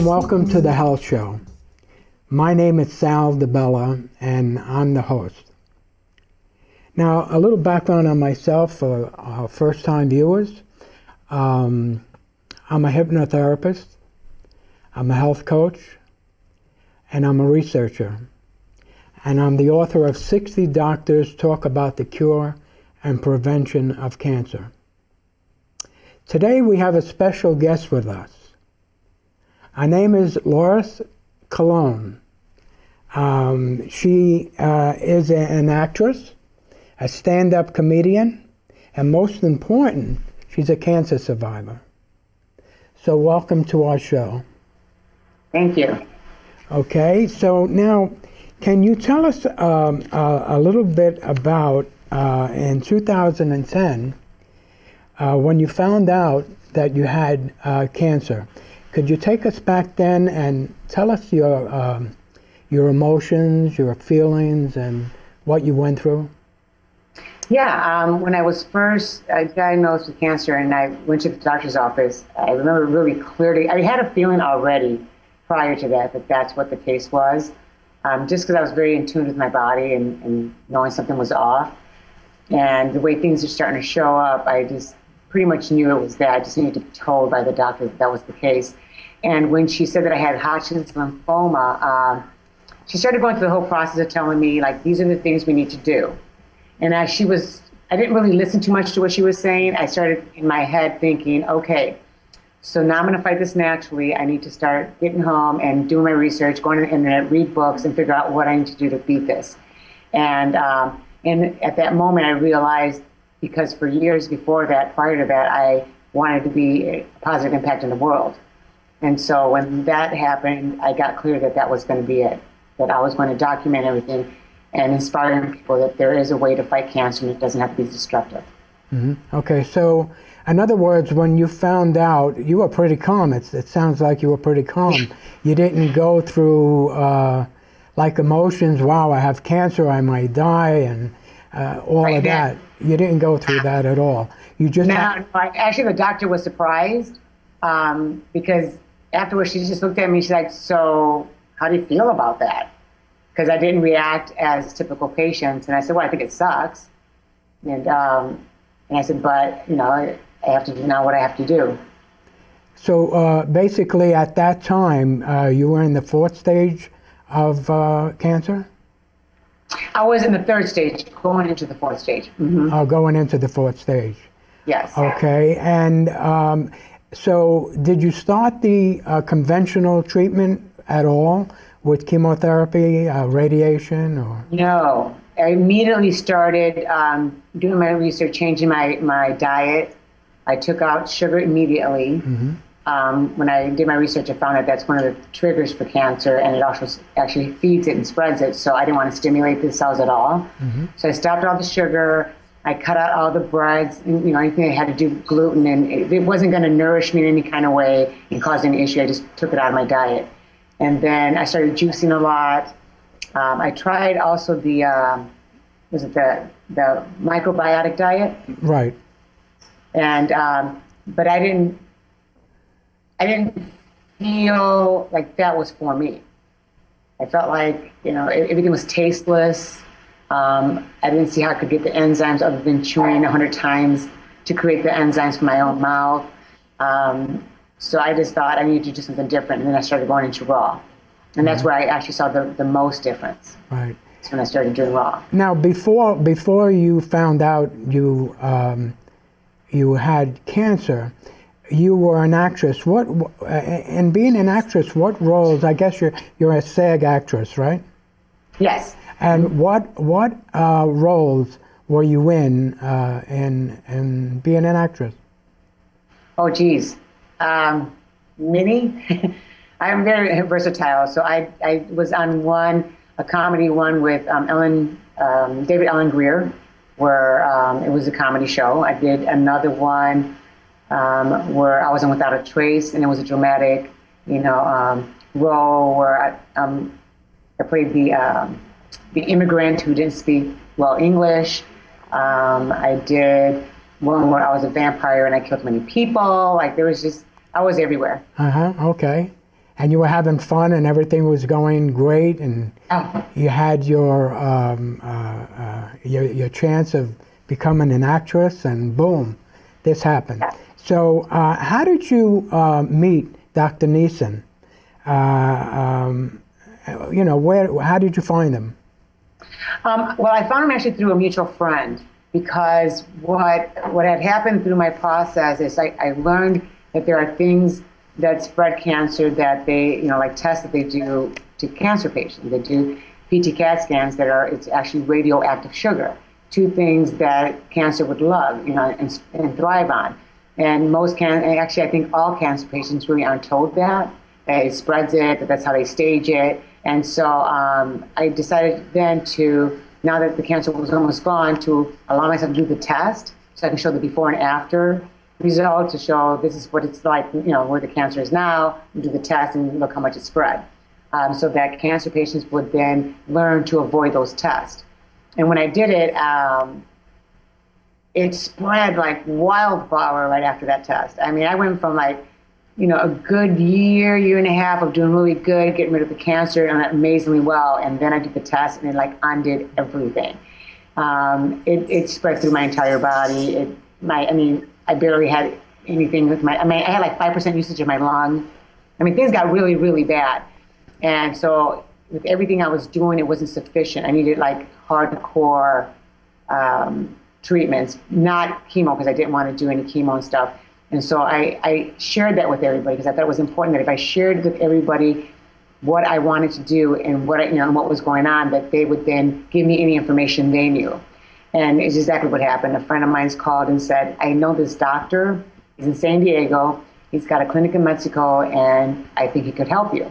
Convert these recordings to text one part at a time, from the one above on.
and welcome to the Health Show. My name is Sal DiBella, and I'm the host. Now, a little background on myself for our first-time viewers. I'm a hypnotherapist, I'm a health coach, and I'm a researcher. And I'm the author of 60 Doctors Talk About the Cure and Prevention of Cancer. Today we have a special guest with us. Her name is Lourdes Colon. She is an actress, a stand-up comedian, and most important, she's a cancer survivor. So welcome to our show. Thank you. Okay, so now, can you tell us a little bit about, in 2010, when you found out that you had cancer? Could you take us back then and tell us your emotions, your feelings, and what you went through? Yeah, when I was first diagnosed with cancer and I went to the doctor's office, I remember really clearly, I had a feeling already prior to that that's what the case was, just because I was very in tune with my body and knowing something was off. And the way things are starting to show up, I just pretty much knew it was that. I just needed to be told by the doctor that that was the case. And when she said that I had Hodgkins lymphoma, she started going through the whole process of telling me, like, these are the things we need to do. And I didn't really listen too much to what she was saying. I started in my head thinking, okay, so now I'm going to fight this naturally. I need to start getting home and doing my research, going to the internet, read books, and figure out what I need to do to beat this. And at that moment, I realized, because for years before that, prior to that, I wanted to be a positive impact in the world. And so when that happened, I got clear that that was going to be it, that I was going to document everything and inspire people that there is a way to fight cancer and it doesn't have to be destructive. Mm-hmm. Okay, so in other words, when you found out, you were pretty calm. It sounds like you were pretty calm. You didn't go through like emotions, wow, I have cancer, I might die, and all of that. You didn't go through that at all. You just actually, the doctor was surprised because afterwards she just looked at me. She's like, "So, how do you feel about that?" Because I didn't react as typical patients, and I said, "Well, I think it sucks." And I said, "But I have to do now what I have to do." So basically, at that time, you were in the 4th stage of cancer? I was in the 3rd stage, going into the 4th stage. Mm-hmm. Oh, going into the 4th stage. Yes. Okay, and so did you start the conventional treatment at all with chemotherapy, radiation, or? No, I immediately started doing my research, changing my diet. I took out sugar immediately. Mm-hmm. When I did my research, I found that that's one of the triggers for cancer, and it also actually feeds it and spreads it. So I didn't want to stimulate the cells at all. Mm-hmm. So I stopped all the sugar. I cut out all the breads, anything that had to do with gluten, and if it wasn't going to nourish me in any kind of way and cause any issue, I just took it out of my diet. And then I started juicing a lot. I tried also the microbiotic diet. Right. And but I didn't feel like that was for me. I felt like, everything was tasteless. I didn't see how I could get the enzymes other than chewing 100 times to create the enzymes for my own mouth. So I just thought I needed to do something different. And then I started going into raw. And that's where I actually saw the most difference. Right. That's when I started doing raw. Now, before you found out you had cancer, you were an actress. And being an actress, what roles? I guess you're a SAG actress, right? Yes. And what roles were you in being an actress? Oh, geez, many. I'm very versatile. So I was on a comedy one with David Allen Greer, where it was a comedy show. I did another one where I was in Without a Trace, and it was a dramatic, role where I played the immigrant who didn't speak well English. I did one where I was a vampire and I killed many people. Like I was everywhere. Okay. and you were having fun and everything was going great, and you had your chance of becoming an actress, and boom, this happened. So how did you meet Dr. Neeson? You know, how did you find him? Well, I found him actually through a mutual friend, because what had happened through my process is I learned that there are things that spread cancer that they, you know, like tests that they do to cancer patients. They do PT CAT scans that are, it's actually radioactive sugar, two things that cancer would love, you know, and thrive on. And actually I think all cancer patients really aren't told that. It spreads it, that that's how they stage it. And so I decided then to, now that the cancer was almost gone, to allow myself to do the test so I can show the before and after result, to show this is what it's like, you know, where the cancer is now, and do the test and look how much it spread. So that cancer patients would then learn to avoid those tests. And when I did it, it spread like wildfire right after that test. I mean, I went from like, you know, a good year and a half of doing really good, getting rid of the cancer, and amazingly well. And then I did the test, and it like undid everything. It spread through my entire body. I barely had anything with I had like 5% usage of my lung. I mean, things got really, really bad. And so with everything I was doing, it wasn't sufficient. I needed like hardcore treatments, not chemo, because I didn't want to do any chemo and stuff. And so I shared that with everybody, because I thought it was important that if I shared with everybody what I wanted to do and what was going on, that they would then give me any information they knew. And it's exactly what happened. A friend of mine's called and said, I know this doctor. He's in San Diego. He's got a clinic in Mexico, and I think he could help you.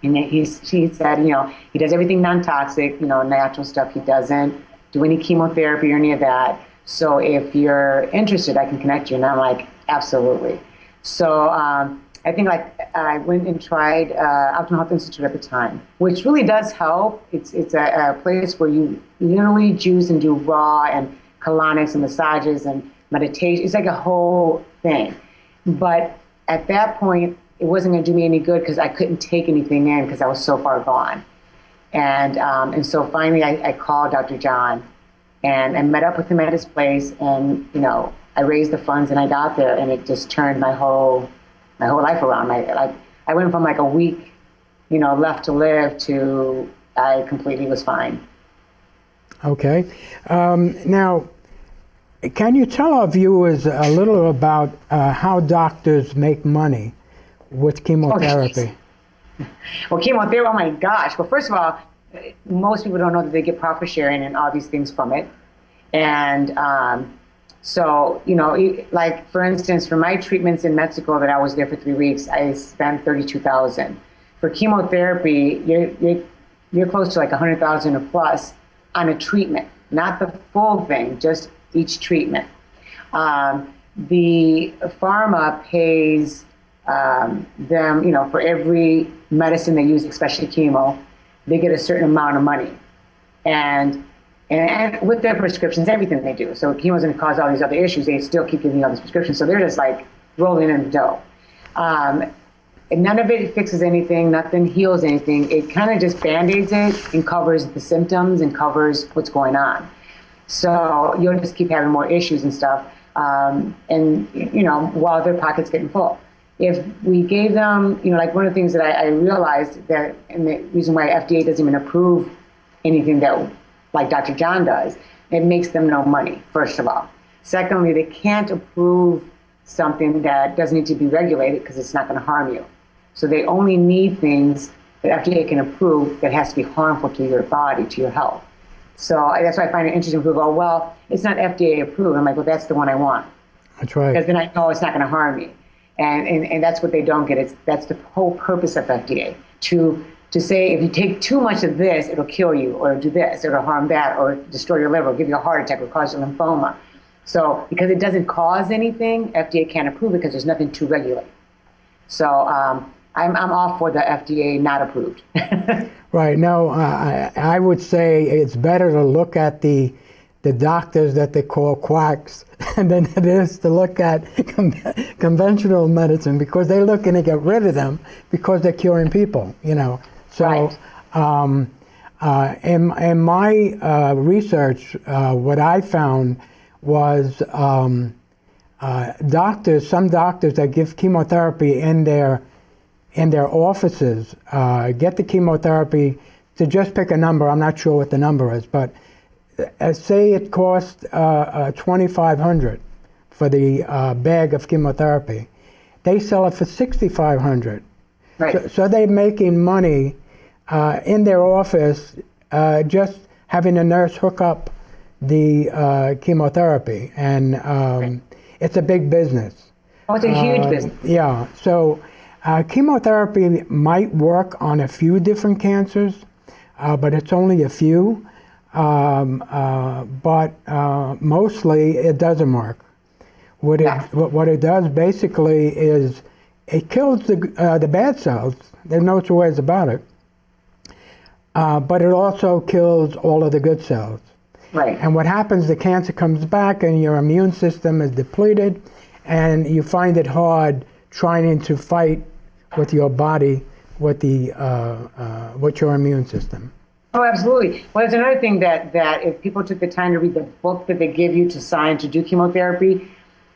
And she said, you know, he does everything non-toxic, you know, natural stuff. He doesn't do any chemotherapy or any of that. So if you're interested, I can connect you. And I'm like, absolutely. So I think I went and tried Optimal Health Institute at the time, which really does help. It's a place where you literally juice and do raw and colonics and massages and meditation. It's like a whole thing. But at that point, it wasn't going to do me any good, because I couldn't take anything in because I was so far gone. And so finally I called Dr. John, and I met up with him at his place, and, you know, I raised the funds and I got there, and it just turned my whole life around. I went from like a week, you know, left to live to I completely was fine. Okay. Now, can you tell our viewers a little about how doctors make money with chemotherapy? Well, chemotherapy, oh my gosh. Well, first of all, most people don't know that they get profit sharing and all these things from it. And so, you know, like for instance, for my treatments in Mexico that I was there for 3 weeks, I spent $32,000. For chemotherapy, you're close to like $100,000 or plus on a treatment, not the full thing, just each treatment. The pharma pays them, you know, for every medicine they use, especially chemo, they get a certain amount of money. And with their prescriptions, everything they do. So chemo's going to cause all these other issues. They still keep giving you all these prescriptions. So they're just like rolling in the dough. And none of it fixes anything. Nothing heals anything. It kind of just band-aids it and covers the symptoms and covers what's going on. So you'll just keep having more issues and stuff. And, you know, while their pocket's getting full. If we gave them, you know, like one of the things that I realized that, and the reason why FDA doesn't even approve anything that, like Dr. John does, it makes them no money, first of all. Secondly, they can't approve something that doesn't need to be regulated because it's not going to harm you. So they only need things that FDA can approve that has to be harmful to your body, to your health. So that's why I find it interesting. People go, well, it's not FDA approved. I'm like, well, that's the one I want. That's right. Because then I know it's not going to harm me. And that's what they don't get. That's the whole purpose of FDA, to say if you take too much of this, it'll kill you, or do this, it'll harm that, or destroy your liver, or give you a heart attack, or cause you lymphoma. So because it doesn't cause anything, FDA can't approve it because there's nothing to regulate. So I'm all for the FDA not approved. Right. No, I would say it's better to look at the the doctors that they call quacks than it is to look at conventional medicine, because they're looking to get rid of them because they're curing people, you know. So in my research, what I found was some doctors that give chemotherapy in their offices get the chemotherapy, to just pick a number, I'm not sure what the number is, but say it costs $2,500 for the bag of chemotherapy. They sell it for $6,500. Right. So they're making money in their office just having a nurse hook up the chemotherapy, and it's a big business. Oh, it's a huge business. Yeah. So chemotherapy might work on a few different cancers, but it's only a few. But mostly it doesn't work. What it does basically is it kills the bad cells. There's no two ways about it. But it also kills all of the good cells. Right. And what happens, the cancer comes back and your immune system is depleted, and you find it hard trying to fight with your body, with your immune system. Oh, absolutely. Well, there's another thing that if people took the time to read the book that they give you to sign to do chemotherapy,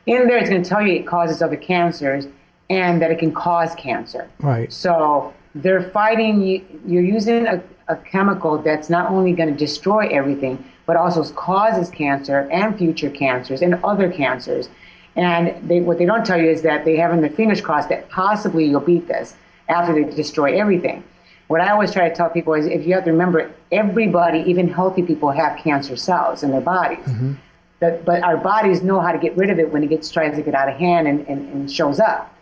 in there it's going to tell you it causes other cancers and that it can cause cancer. Right. So they're fighting, you're using a chemical that's not only going to destroy everything, but also causes cancer and future cancers and other cancers. And what they don't tell you is that they have in their fingers crossed that possibly you'll beat this after they destroy everything. What I always try to tell people is, if you have to remember, everybody, even healthy people, have cancer cells in their bodies. Mm-hmm. But our bodies know how to get rid of it when it tries to get out of hand and shows up.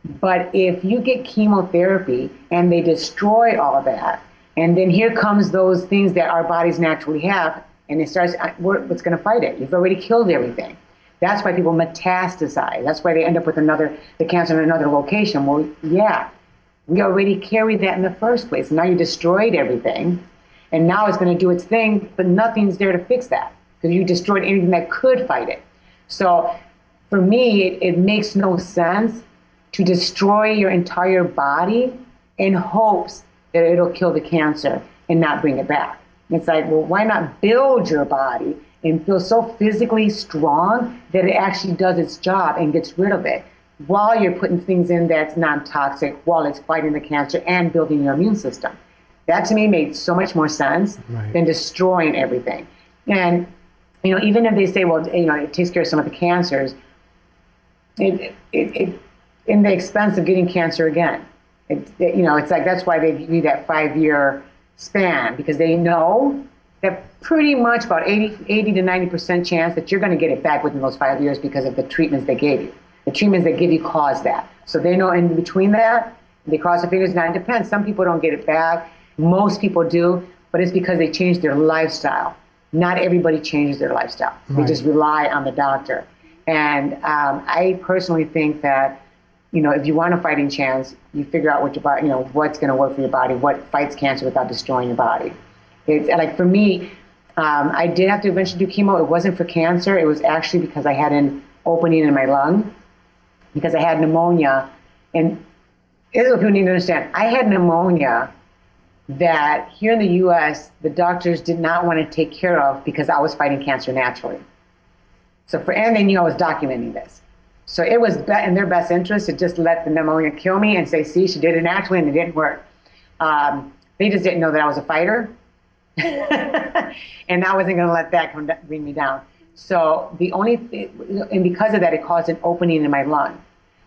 But if you get chemotherapy and they destroy all of that, and then here comes those things that our bodies naturally have, and it starts, what's going to fight it? You've already killed everything. That's why people metastasize. That's why they end up with the cancer in another location. Well, yeah, we already carried that in the first place. Now you destroyed everything, and now it's going to do its thing, but nothing's there to fix that because you destroyed anything that could fight it. So for me, it makes no sense to destroy your entire body in hopes that it'll kill the cancer and not bring it back. It's like, well, why not build your body and feel so physically strong that it actually does its job and gets rid of it, while you're putting things in that's non-toxic, while it's fighting the cancer and building your immune system. That to me made so much more sense than destroying everything. And, you know, even if they say, well, you know, it takes care of some of the cancers, it in the expense of getting cancer again. You know, it's like, that's why they give you that 5-year span, because they know that pretty much about 80 to 90% chance that you're going to get it back within those 5 years because of the treatments they gave you. The treatments they give you cause that. So they know in between that, they cross their fingers. Now it depends. Some people don't get it back. Most people do, but it's because they changed their lifestyle. Not everybody changes their lifestyle. Right. They just rely on the doctor. And I personally think that, you know, if you want a fighting chance, you figure out what your body, you know, what's going to work for your body, what fights cancer without destroying your body. It's like, for me, I did have to eventually do chemo. It wasn't for cancer. It was actually because I had an opening in my lung, because I had pneumonia. And this is what people need to understand. I had pneumonia that here in the U.S., the doctors did not want to take care of because I was fighting cancer naturally. And they knew I was documenting this. So it was in their best interest to just let the pneumonia kill me and say, see, she did it naturally and it didn't work. They just didn't know that I was a fighter. And I wasn't going to let that bring me down. So the only thing, and because of that, it caused an opening in my lung.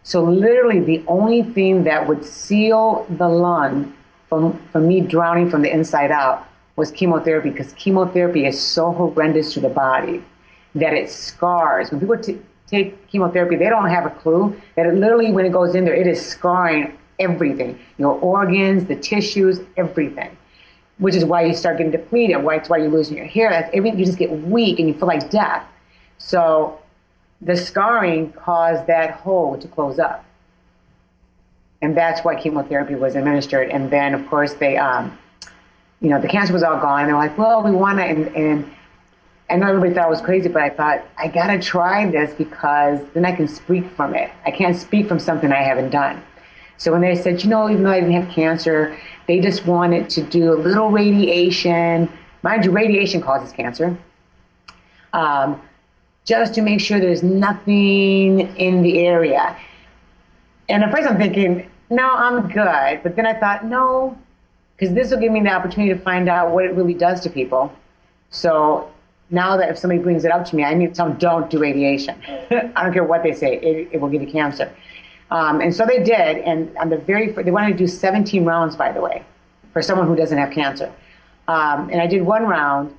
So literally the only thing that would seal the lung from me drowning from the inside out was chemotherapy, because chemotherapy is so horrendous to the body that it scars. When people take chemotherapy, they don't have a clue that it literally, when it goes in there, it is scarring everything, your organs, the tissues, everything, which is why you start getting depleted, it's why you're losing your hair. That's everything. You just get weak and you feel like death. So the scarring caused that hole to close up. And that's why chemotherapy was administered. And then, of course, they, you know, the cancer was all gone. They're like, well, we want to, and I know everybody thought I was crazy, but I thought, I gotta try this because then I can speak from it. I can't speak from something I haven't done. So when they said, you know, even though I didn't have cancer, they just wanted to do a little radiation. Mind you, radiation causes cancer. Just to make sure there's nothing in the area. And at first I'm thinking, no, I'm good. But then I thought, no, because this will give me the opportunity to find out what it really does to people. So now that if somebody brings it up to me, I need to tell them, don't do radiation. I don't care what they say, it will give you cancer. And so they did, and on the they wanted to do 17 rounds, by the way, for someone who doesn't have cancer. And I did one round.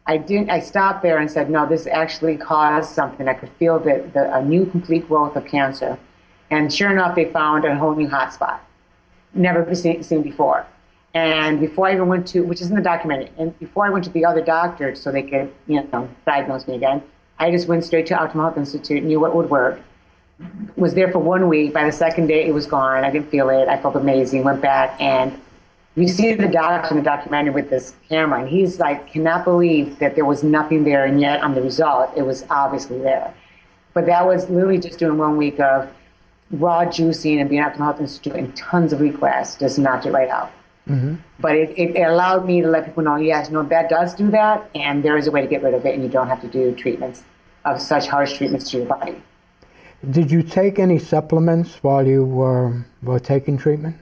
I stopped there and said, no, this actually caused something. I could feel a new complete growth of cancer. And sure enough, they found a whole new hotspot, never been seen before. And before I even went to, which is in the documentary, and before I went to the other doctor so they could, diagnose me again, I just went straight to Optimal Health Institute, knew what would work. Was there for 1 week. By the second day, it was gone. I didn't feel it. I felt amazing. Went back, and you see the doctor in the documentary with this camera, and he's like, cannot believe that there was nothing there, and yet on the result, it was obviously there. But that was literally just doing 1 week of raw juicing and being at the Health Institute and tons of requests, just knocked it right out. Mm-hmm. But it allowed me to let people know, yes, no, that does do that, and there is a way to get rid of it, and you don't have to do treatments of such harsh treatments to your body. Did you take any supplements while you were taking treatment?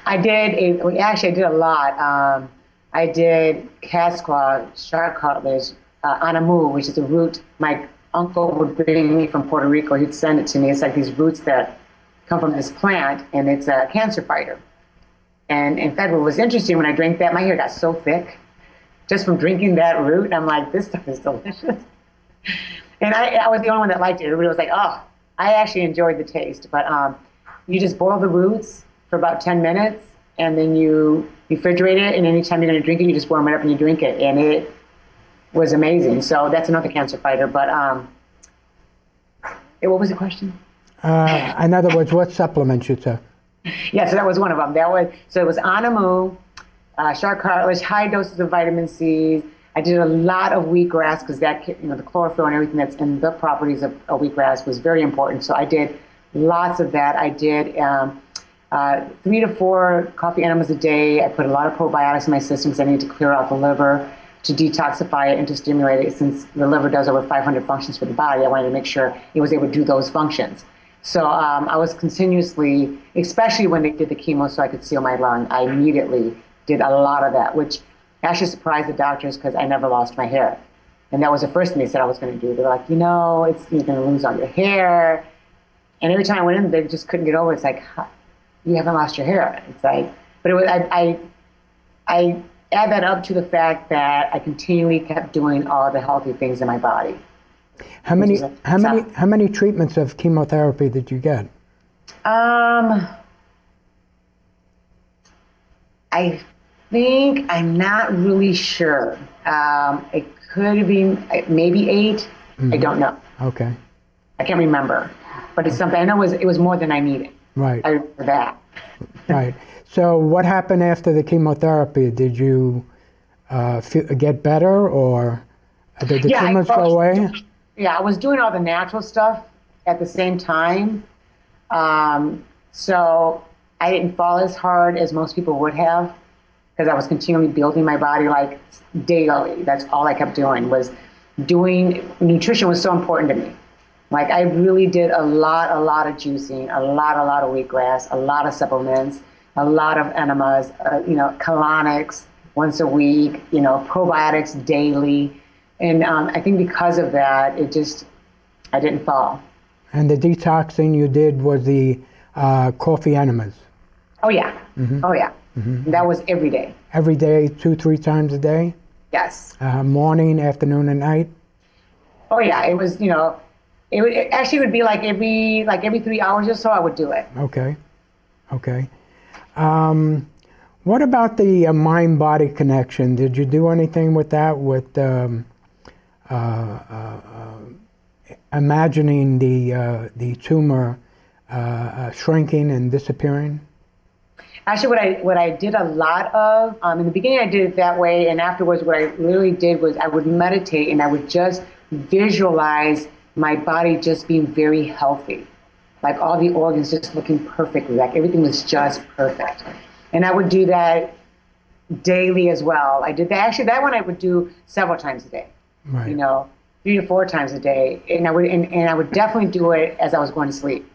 I did. Actually, I did a lot. I did cat's claw, shark cartilage, anamu, which is a root my uncle would bring me from Puerto Rico. He'd send it to me. It's like these roots that come from this plant, and it's a cancer fighter. And in fact, what was interesting, when I drank that, my hair got so thick just from drinking that root. I'm like, this stuff is delicious. And I was the only one that liked it. Everybody was like, oh, I actually enjoyed the taste. But you just boil the roots for about 10 minutes, and then you refrigerate it, and anytime you're going to drink it, you just warm it up and you drink it. And it was amazing. So that's another cancer fighter. But what was the question? In other words, what supplements you took? Yeah, so that was one of them. So it was anamu, shark cartilage, high doses of vitamin C. I did a lot of wheatgrass because that, the chlorophyll and everything that's in the properties of wheatgrass was very important. So I did lots of that. I did 3 to 4 coffee enemas a day. I put a lot of probiotics in my system because I need to clear out the liver, to detoxify it and to stimulate it. Since the liver does over 500 functions for the body, I wanted to make sure it was able to do those functions. So I was continuously, especially when they did the chemo so I could seal my lung, I immediately did a lot of that, which actually surprised the doctors because I never lost my hair. And that was the first thing they said I was going to do. They were like, you're going to lose all your hair. And every time I went in, they just couldn't get over it. It's like, you haven't lost your hair. It's like, but it was, I add that up to the fact that I continually kept doing all the healthy things in my body. How many treatments of chemotherapy did you get? I think, I'm not really sure. It could have been maybe 8. Mm-hmm. I don't know. Okay. I can't remember, but it's something I know it was more than I needed. Right. I remember that. Right. So what happened after the chemotherapy? Did you get better, or did the tumors go away? Yeah, I was doing all the natural stuff at the same time. So I didn't fall as hard as most people would have because I was continually building my body like daily. That's all I kept doing was nutrition was so important to me. Like I really did a lot of juicing, a lot of wheatgrass, a lot of supplements, a lot of enemas, colonics once a week, probiotics daily. And I think because of that, I didn't fall. And the detoxing you did was the coffee enemas? Oh, yeah. Mm-hmm. Oh, yeah. Mm-hmm. That was every day. Every day, 2-3 times a day? Yes. Morning, afternoon, and night? Oh, yeah. It was, it actually would be like every 3 hours or so I would do it. Okay. What about the mind-body connection? Did you do anything with that, with imagining the tumor shrinking and disappearing? Actually, what I did a lot of, in the beginning I did it that way, and afterwards what I really did was I would meditate and I would just visualize my body just being very healthy. Like all the organs just looking perfectly, like everything was just perfect. And I would do that daily as well. I did that, actually that one I would do several times a day, Right. you know, 3 to 4 times a day. And I would definitely do it as I was going to sleep.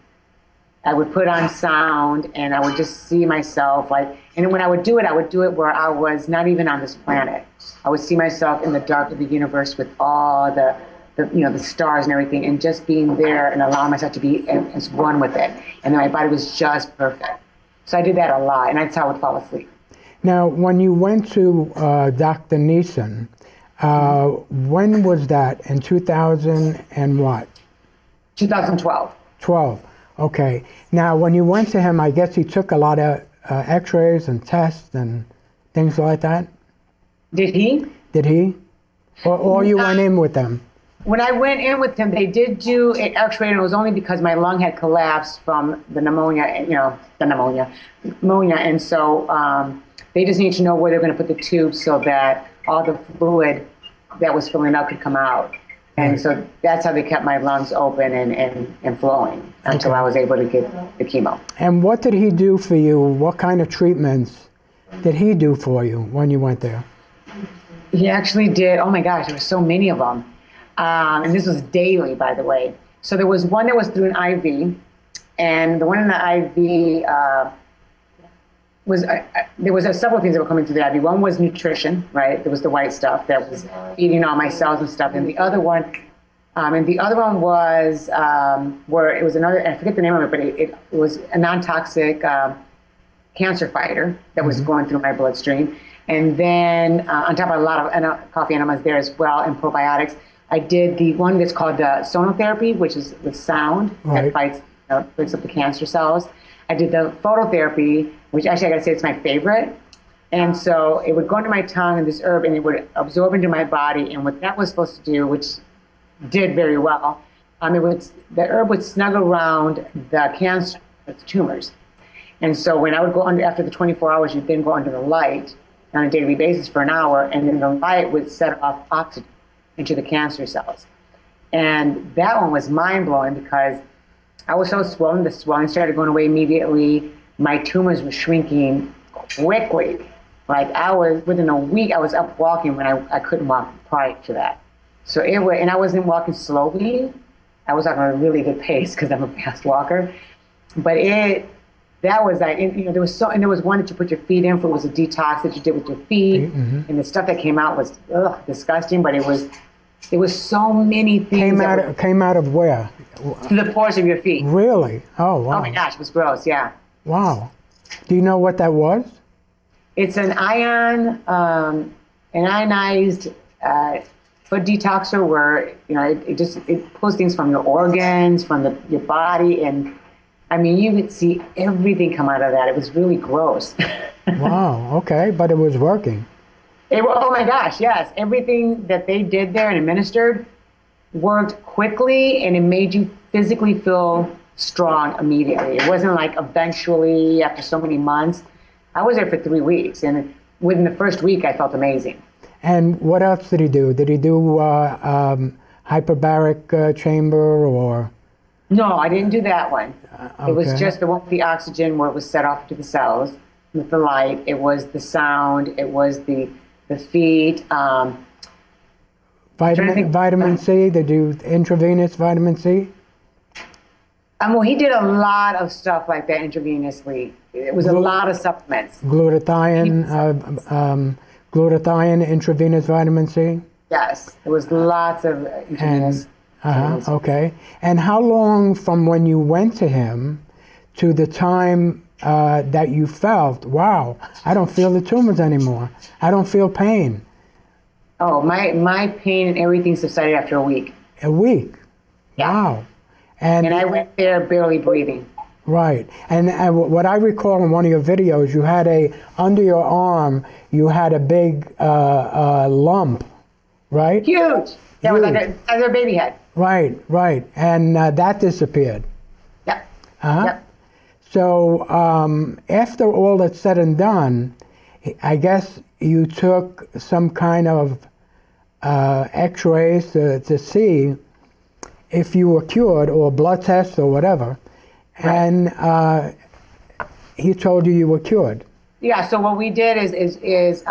I would put on sound and I would just see myself and when I would do it where I was not even on this planet. I would see myself in the dark of the universe with all the stars and everything, and just being there and allowing myself to be as one with it. And then my body was just perfect. So I did that a lot, and that's how I would fall asleep. Now, when you went to Dr. Neeson, when was that? In 2000 and what? 2012. 12. Okay. Now, when you went to him, I guess he took a lot of x-rays and tests and things like that? Did he? Did he? Or you went in with them? When I went in with him, they did do an x-ray, and it was only because my lung had collapsed from the pneumonia, and so they just need to know where they're going to put the tube so that all the fluid that was filling up could come out. And so that's how they kept my lungs open and flowing until I was able to get the chemo. And what did he do for you? What kind of treatments did he do for you when you went there? He actually did, oh my gosh, there were so many of them. And this was daily, by the way. So there was one that was through an IV, and the one in the IV there was several things that were coming through the IV. One was nutrition, right? There was the white stuff that was feeding all my cells and stuff. And the other one was where it was another, I forget the name of it, but it was a non-toxic cancer fighter that was going through my bloodstream. And then on top of a lot of coffee enemas there as well, and probiotics, I did the one that's called the sonotherapy, which is with sound that breaks up the cancer cells. I did the phototherapy, which actually I gotta say it's my favorite. And so it would go into my tongue and this herb, and it would absorb into my body. And what that was supposed to do, which did very well, the herb would snug around the cancer, the tumors. And so when I would go under, after the 24 hours, you'd then go under the light on a daily basis for an hour, and then the light would set off oxygen into the cancer cells. And that one was mind-blowing because I was so swollen. The swelling started going away immediately. My tumors were shrinking quickly. Like within a week, I was up walking when I couldn't walk prior to that. So and I wasn't walking slowly. I was walking at a really good pace because I'm a fast walker. But that was like, there was one that you put your feet in for. It was a detox that you did with your feet. Mm-hmm. And the stuff that came out was disgusting, but it was so many things. Came out of where? Through the pores of your feet. Really? Oh, wow. Oh my gosh, it was gross, yeah. Wow. Do you know what that was? It's an ionized foot detoxer where, it pulls things from your organs, from your body, and I mean, you could see everything come out of that. It was really gross. Wow, okay, but it was working. Oh my gosh, yes. Everything that they did there and administered worked quickly, and it made you physically feel strong immediately. It wasn't like eventually, after so many months. I was there for 3 weeks, and within the first week, I felt amazing. And what else did he do? Did he do hyperbaric chamber or? No, I didn't do that one. Okay. It was just the one with the oxygen where it was set off to the cells with the light. It was the sound. It was the feet. Vitamin C? Did you do intravenous vitamin C? Well, he did a lot of stuff like that intravenously. It was a lot of supplements. Glutathione, intravenous vitamin C? Yes, there was lots of intravenous. Okay. And how long from when you went to him to the time that you felt, wow, I don't feel the tumors anymore. I don't feel pain. Oh, my pain and everything subsided after a week. A week? Yeah. Wow. And I went there barely breathing. Right. And what I recall in one of your videos, you had under your arm, you had a big lump, right? Huge. That was like a baby head. Right. And that disappeared. Yep. Uh-huh. Yep. So after all that's said and done, I guess you took some kind of x-rays to see if you were cured, or blood tests or whatever, and he told you were cured. Yeah, so what we did is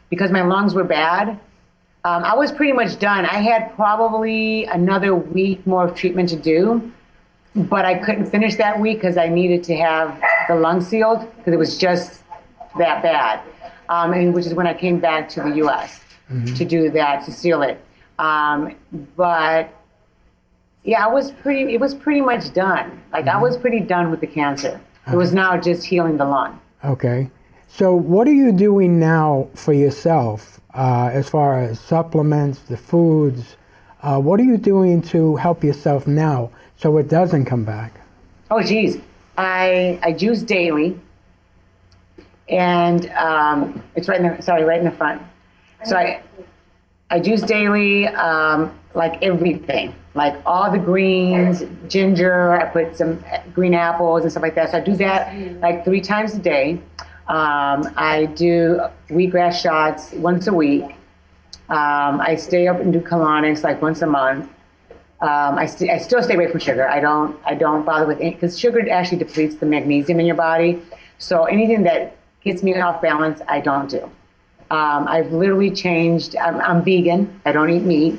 because my lungs were bad, I was pretty much done. I had probably another week more of treatment to do, but I couldn't finish that week because I needed to have the lung sealed because it was just that bad, and which is when I came back to the U.S. To do that, to seal it. But yeah, it was pretty much done. Like I was pretty done with the cancer. It was now just healing the lung. Okay. So what are you doing now for yourself as far as supplements, the foods? What are you doing to help yourself now so it doesn't come back? Oh, geez. I juice daily. And it's right in the front. So I juice daily, like everything. Like all the greens, ginger, I put some green apples and stuff like that. So I do that like 3 times a day. I do wheatgrass shots once a week. I stay up and do colonics like once a month. I still stay away from sugar. I don't bother with it because sugar actually depletes the magnesium in your body. So anything that gets me off balance, I don't do. I've literally changed. I'm vegan. I don't eat meat.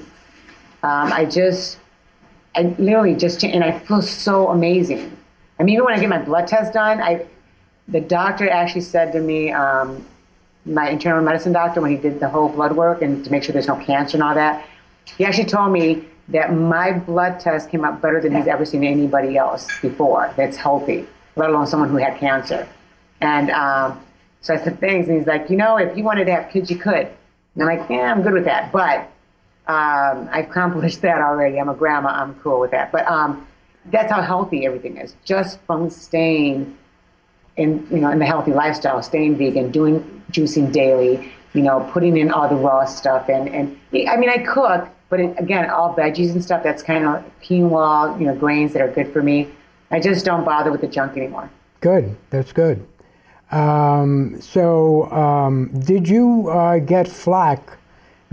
I literally just changed, and I feel so amazing. I mean, even when I get my blood test done, the doctor actually said to me, my internal medicine doctor, when he did the whole blood work and to make sure there's no cancer and all that, he actually told me that my blood test came out better than he's ever seen anybody else before that's healthy, let alone someone who had cancer. And so I said thanks, and he's like, if you wanted to have kids, you could. And I'm like, yeah, I'm good with that. But I've accomplished that already. I'm a grandma. I'm cool with that. But that's how healthy everything is, just from staying in the healthy lifestyle, staying vegan, doing juicing daily, putting in all the raw stuff. And I mean, I cook, but again, all veggies and stuff, that's kind of quinoa, grains that are good for me. I just don't bother with the junk anymore. Good. That's good. Did you get flack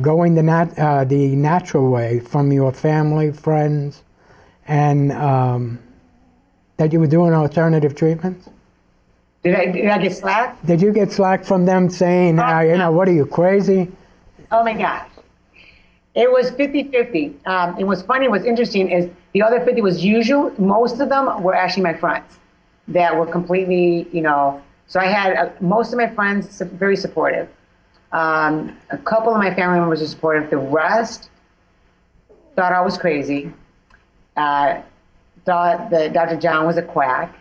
going the natural way from your family, friends, and that you were doing alternative treatments? Did I get slack? Did you get slack from them saying, what are you, crazy? Oh my gosh. It was 50-50. And what's funny, what's interesting is the other 50 was usual. Most of them were actually my friends that were completely, so I had most of my friends very supportive. A couple of my family members were supportive. The rest thought I was crazy, thought that Dr. John was a quack.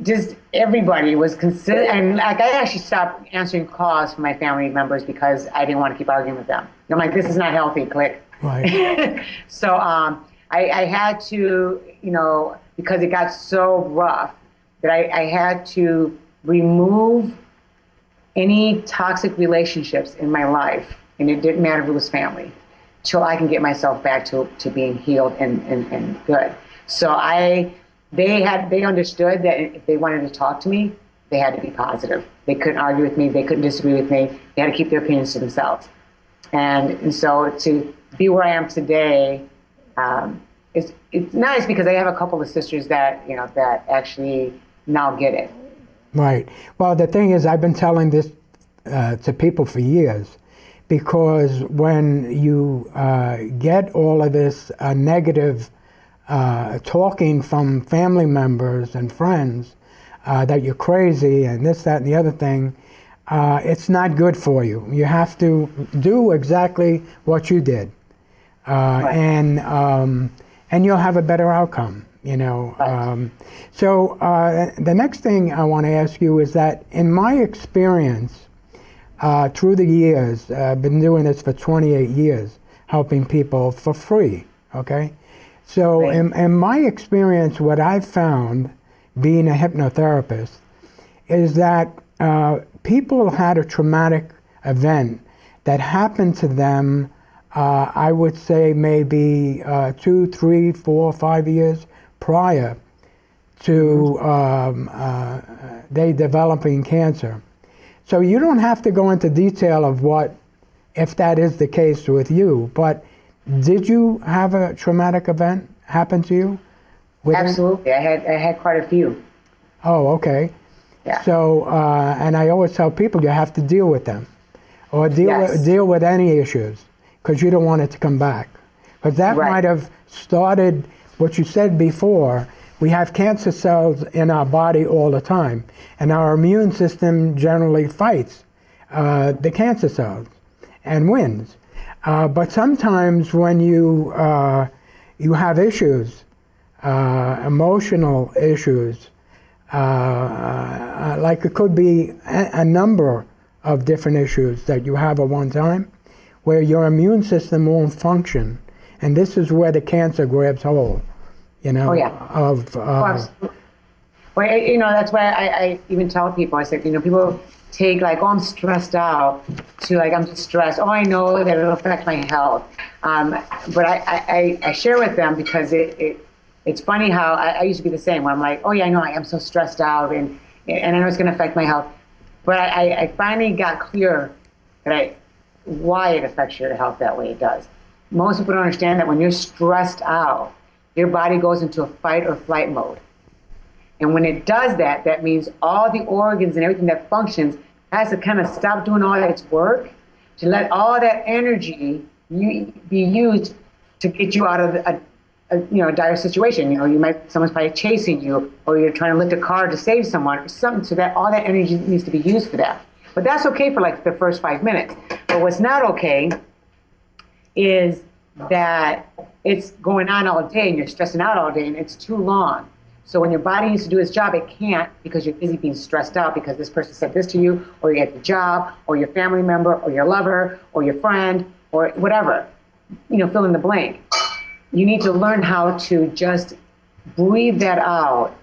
Just everybody was and like I actually stopped answering calls from my family members because I didn't want to keep arguing with them. I'm like, this is not healthy, click. Right. So I had to, because it got so rough that I had to remove any toxic relationships in my life, and it didn't matter if it was family, till I can get myself back to being healed and good. So they understood that if they wanted to talk to me, they had to be positive. They couldn't argue with me. They couldn't disagree with me. They had to keep their opinions to themselves. And so to be where I am today, it's nice because I have a couple of sisters that that actually now get it. Right. Well, the thing is, I've been telling this to people for years, because when you get all of this negative talking from family members and friends that you're crazy and this, that, and the other thing, it's not good for you. You have to do exactly what you did, right. And you'll have a better outcome. Right. So the next thing I want to ask you is that in my experience through the years, I've been doing this for 28 years, helping people for free, okay? So right. in my experience, what I've found being a hypnotherapist is that people had a traumatic event that happened to them, I would say maybe 2, 3, 4, 5 years prior to they developing cancer. So you don't have to go into detail of what, if that is the case with you, but did you have a traumatic event happen to you? Absolutely. I had quite a few. Oh, okay. Yeah. So, and I always tell people you have to deal with them, or deal with any issues, because you don't want it to come back. Because that might have started what you said before. We have cancer cells in our body all the time, and our immune system generally fights the cancer cells and wins. But sometimes when you have issues, emotional issues, like it could be a number of different issues that you have at one time, where your immune system won't function, and this is where the cancer grabs hold. You know, well, you know, that's why I even tell people, I said, you know, people take like, oh, I'm stressed out, to like, I'm just stressed. Oh, I know that it'll affect my health. But I share with them, because it's funny how I used to be the same, where I'm like, oh yeah, I know I am so stressed out, and I know it's going to affect my health. But I finally got clear that why it affects your health that way it does. Most people don't understand that when you're stressed out, your body goes into a fight or flight mode. And when it does that, that means all the organs and everything that functions has to kind of stop doing all its work to let all that energy be used to get you out of a dire situation. You know, someone's probably chasing you, or you're trying to lift a car to save someone, or something, so that all that energy needs to be used for that. But that's okay for like the first 5 minutes. But what's not okay is that it's going on all day and you're stressing out all day, and it's too long. So when your body needs to do its job, it can't, because you're busy being stressed out because this person said this to you, or you're at the job, or your family member, or your lover, or your friend, or whatever. You know, fill in the blank. You need to learn how to just breathe that out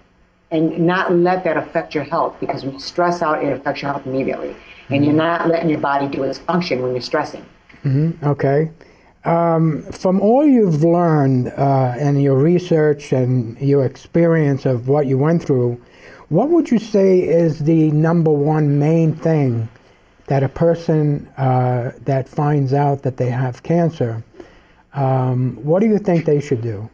and not let that affect your health, because when you stress out, it affects your health immediately. And you're not letting your body do its function when you're stressing. Okay. From all you've learned and your research and your experience of what you went through, what would you say is the number one main thing that a person that finds out that they have cancer, what do you think they should do?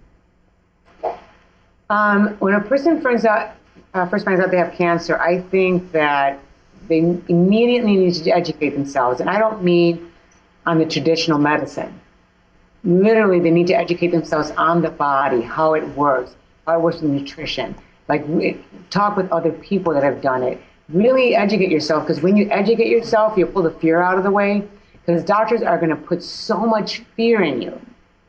When a person first finds out they have cancer, I think that they immediately need to educate themselves. And I don't mean on the traditional medicine. Literally, they need to educate themselves on the body, how it works with nutrition. Like, talk with other people that have done it. Really educate yourself, because when you educate yourself, you pull the fear out of the way. Because doctors are going to put so much fear in you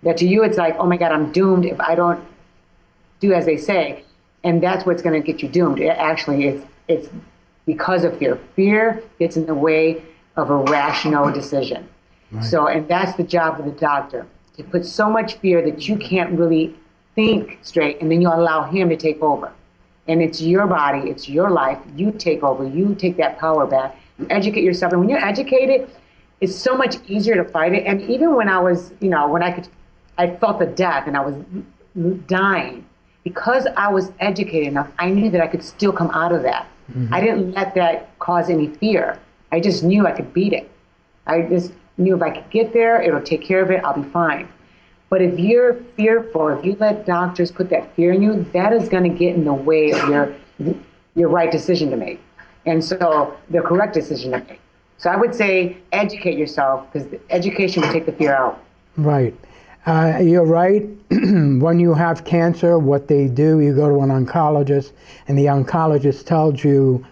that to you it's like, oh my God, I'm doomed if I don't do as they say. And that's what's going to get you doomed. It's because of fear. Fear gets in the way of a rational decision. Right. So, and that's the job of the doctor, to put so much fear that you can't really think straight, and then you allow him to take over. And it's your body, it's your life, you take over, you take that power back, you educate yourself. And when you're educated, it's so much easier to fight it. And even when I was, I felt the death and I was dying, because I was educated enough, I knew that I could still come out of that. I didn't let that cause any fear. I just knew I could beat it. I just knew if I could get there, it'll take care of it, I'll be fine. But if you're fearful, if you let doctors put that fear in you, that is going to get in the way of your right decision to make. And so the correct decision to make. So I would say educate yourself, because education will take the fear out. Right. You're right. When you have cancer, what they do, you go to an oncologist, and the oncologist tells you,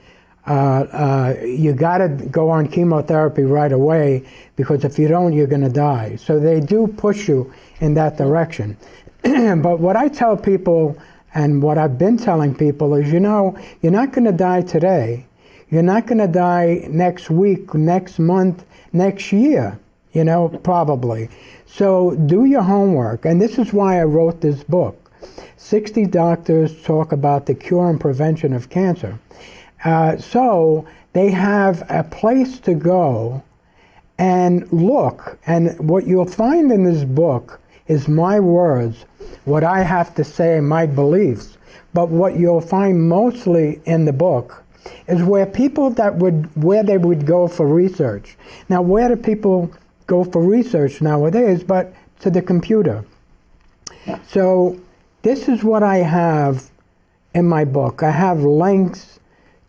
you got to go on chemotherapy right away, because if you don't, you're going to die. So they do push you in that direction. But what I tell people, and what I've been telling people, is, you're not going to die today. You're not going to die next week, next month, next year, probably. So do your homework. And this is why I wrote this book. 60 doctors talk about the cure and prevention of cancer. So they have a place to go and look. And what you'll find in this book is my words, what I have to say, my beliefs. But what you'll find mostly in the book is where they would go for research. Now, where do people go for research nowadays but to the computer? So this is what I have in my book. I have links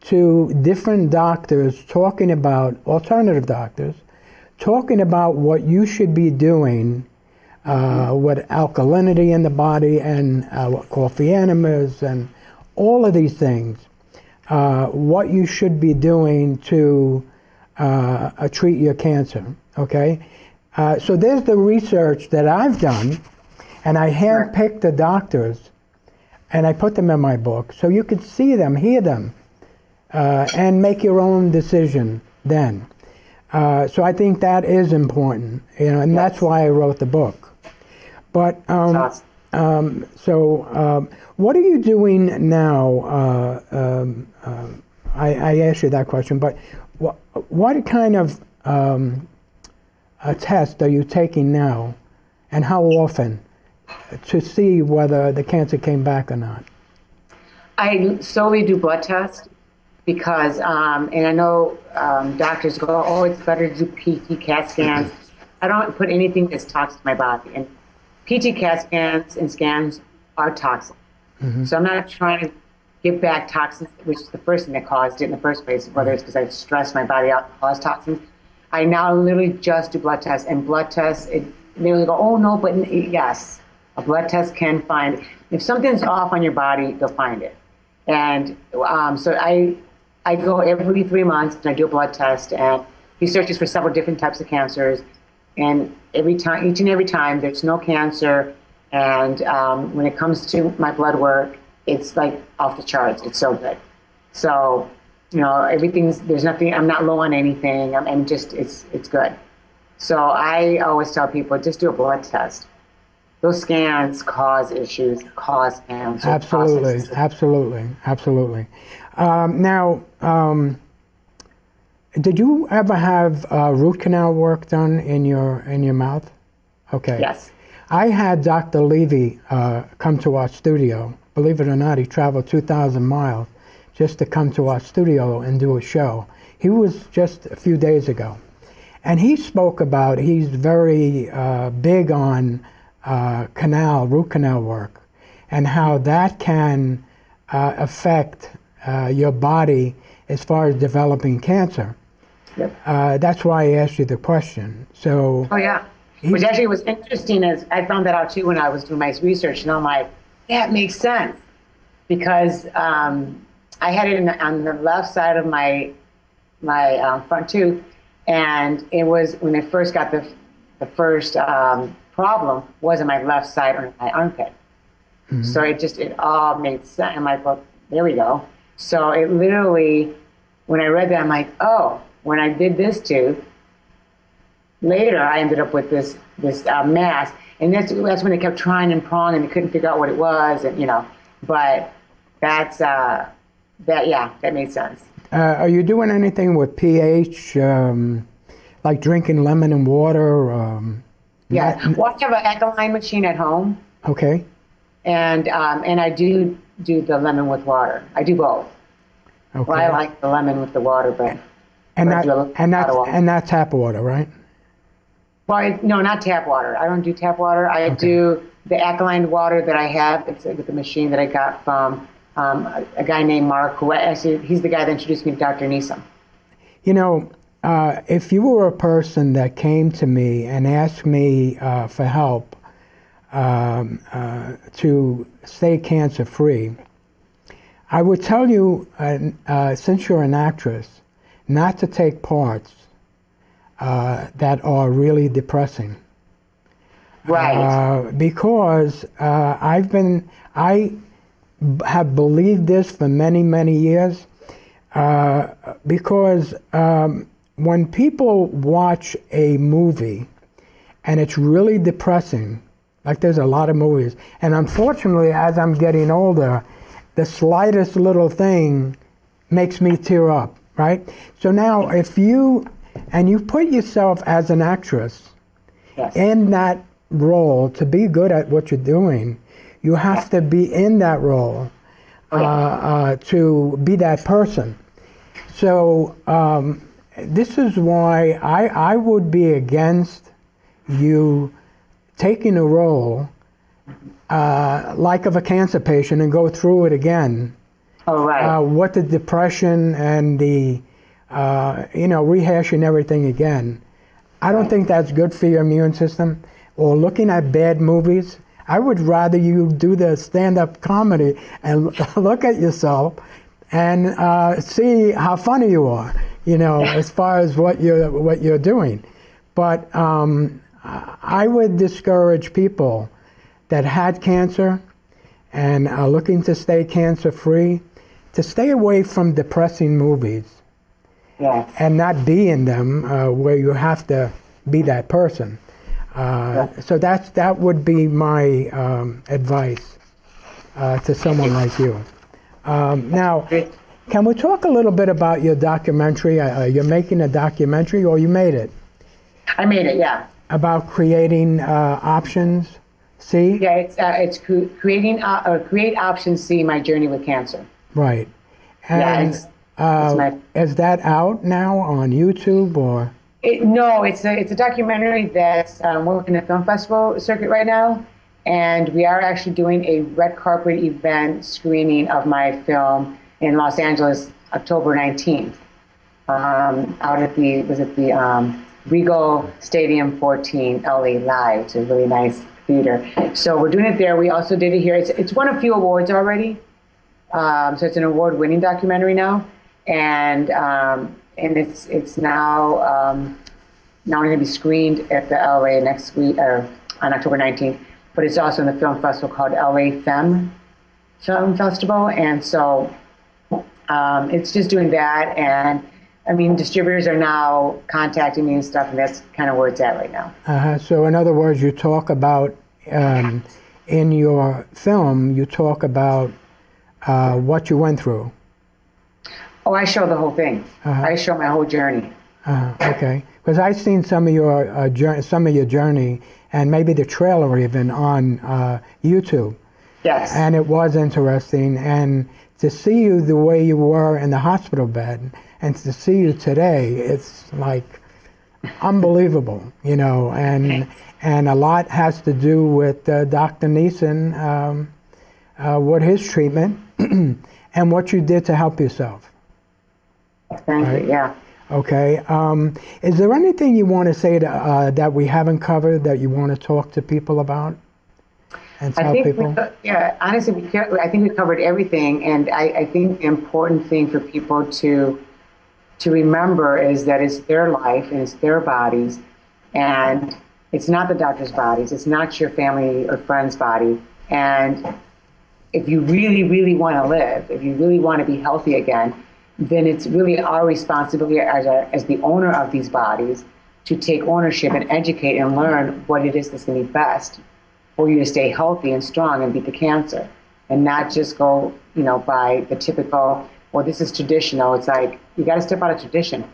to different doctors talking about, alternative doctors, talking about what you should be doing with alkalinity in the body and what coffee enemas and all of these things. What you should be doing to treat your cancer, okay? So there's the research that I've done, and I handpicked the doctors, and I put them in my book, so you could see them, hear them, and make your own decision then. So I think that is important, and that's why I wrote the book. But what are you doing now? I asked you that question, but what kind of a test are you taking now, and how often, to see whether the cancer came back or not? I solely do blood tests because, and I know doctors go, oh, it's better to do PT CAT scans. I don't put anything that's toxic in my body. And PT CAT scans and scans are toxic. Mm-hmm. So I'm not trying to get back toxins, which is the first thing that caused it in the first place, whether it's because I stressed my body out and caused toxins. I now literally just do blood tests, and blood tests, they will go, oh no, but yes, a blood test can find, if something's off on your body, they'll find it. And so I go every 3 months and I do a blood test, and he searches for several different types of cancers. And each and every time, there's no cancer. And when it comes to my blood work, it's like off the charts. It's so good. So, there's nothing, I'm not low on anything. I'm just, it's good. So I always tell people, just do a blood test. Those scans cause issues, cause cancer. Absolutely. Now, did you ever have root canal work done in your mouth? Okay. Yes. I had Dr. Levy come to our studio. Believe it or not, he traveled 2,000 miles just to come to our studio and do a show. He was just a few days ago. And he spoke about, he's very big on root canal work, and how that can affect your body as far as developing cancer. Yep. That's why I asked you the question. So. Oh yeah. Which actually was interesting, as I found that out too when I was doing my research, and I'm like, yeah, it makes sense, because I had it on the left side of my front tooth, and it was when I first got the first problem was in my left side on my armpit. Mm-hmm. So it all made sense. I'm like, well, there we go. So it literally, when I read that, I'm like, oh, when I did this tooth, later I ended up with this mass, and that's when they kept trying and prying, and they couldn't figure out what it was, and but that's that made sense. Are you doing anything with pH, like drinking lemon and water? Yeah, well, I have an alkaline machine at home. Okay. And I do the lemon with water. I do both. Okay. Well, I like the lemon with the water, but that's tap water, right? Well, no, not tap water. I don't do tap water. I do the alkaline water that I have. It's with the machine that I got from a guy named Mark, who actually, he's the guy that introduced me to Dr. Neeson. If you were a person that came to me and asked me for help to stay cancer-free, I would tell you, since you're an actress, not to take parts that are really depressing. Right. Because I have believed this for many, many years, because when people watch a movie and it's really depressing, like there's a lot of movies, and unfortunately, as I'm getting older, the slightest little thing makes me tear up, right? So now if you put yourself as an actress in that role, to be good at what you're doing, you have to be in that role to be that person. So this is why I would be against you taking a role like of a cancer patient and go through it again. Oh, right. What the depression and the, rehashing everything again. I don't think that's good for your immune system. Or looking at bad movies. I would rather you do the stand-up comedy and look at yourself and see how funny you are, as far as what you're doing. But I would discourage people that had cancer and are looking to stay cancer-free to stay away from depressing movies. Yes. And not be in them where you have to be that person. So that would be my advice to someone like you. Now, can we talk a little bit about your documentary? You're making a documentary, or you made it? I made it, yeah. About creating options C? Yeah, it's create option C, my journey with cancer. Right. And is that out now on YouTube or? No, it's a documentary that's working the film festival circuit right now, and we are actually doing a red carpet event screening of my film in Los Angeles, October 19th, out at the Regal Stadium 14 LA Live. It's a really nice theater. So we're doing it there. We also did it here. It's won a few awards already, so it's an award-winning documentary now, and it's now going to be screened at the LA next week, or on October 19th. But it's also in the film festival called LA Femme Film Festival, and so it's just doing that. And I mean, distributors are now contacting me and stuff, and that's kind of where it's at right now. So in other words, you talk about in your film, you talk about what you went through. Oh, I show the whole thing. I show my whole journey. Okay, because I've seen some of your journey, and maybe the trailer even on YouTube. Yes. And it was interesting, and to see you the way you were in the hospital bed, and to see you today, it's like unbelievable, and a lot has to do with Dr. Neeson, what his treatment, and what you did to help yourself. Thank you, yeah. Okay. Is there anything you want to say that we haven't covered that you want to talk to people about and tell people? Honestly, I think we covered everything, and I think the important thing for people to remember is that it's their life and it's their bodies, and it's not the doctor's bodies. It's not your family or friend's body. And if you really, really want to live, if you really want to be healthy again, then it's really our responsibility as the owner of these bodies to take ownership and educate and learn what it is that's going to be best for you to stay healthy and strong and beat the cancer, and not just go, by the typical, well, this is traditional. It's like, you got to step out of tradition.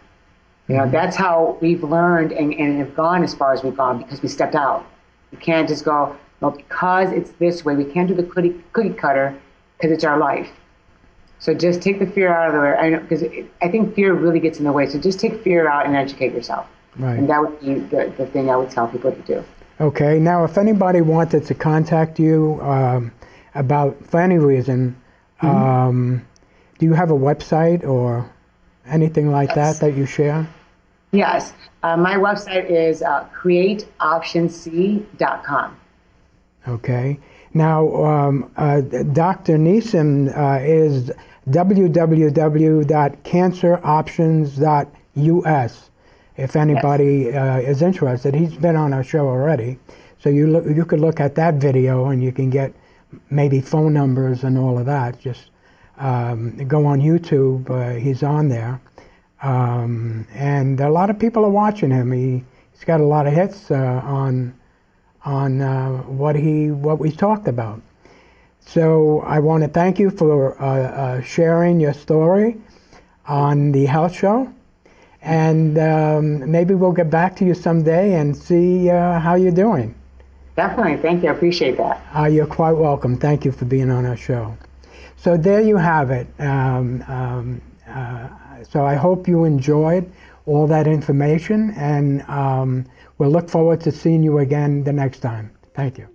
That's how we've learned and have gone as far as we've gone, because we stepped out. You can't just go, no, because it's this way. We can't do the cookie cutter because it's our life. So just take the fear out of the way. I know, because I think fear really gets in the way. So just take fear out and educate yourself. Right. And that would be the thing I would tell people to do. Okay. Now, if anybody wanted to contact you for any reason, do you have a website or anything like that you share? Yes. My website is createoptionc.com. Okay. Now, Dr. Neeson is www.canceroptions.us. If anybody is interested, he's been on our show already, so you could look at that video and you can get maybe phone numbers and all of that. Just go on YouTube; he's on there, and a lot of people are watching him. He's got a lot of hits on what we talked about. So I want to thank you for sharing your story on the health show, and maybe we'll get back to you someday and see how you're doing. Definitely. Thank you. I appreciate that. You're quite welcome. Thank you for being on our show. So there you have it. So I hope you enjoyed all that information, and we'll look forward to seeing you again the next time. Thank you.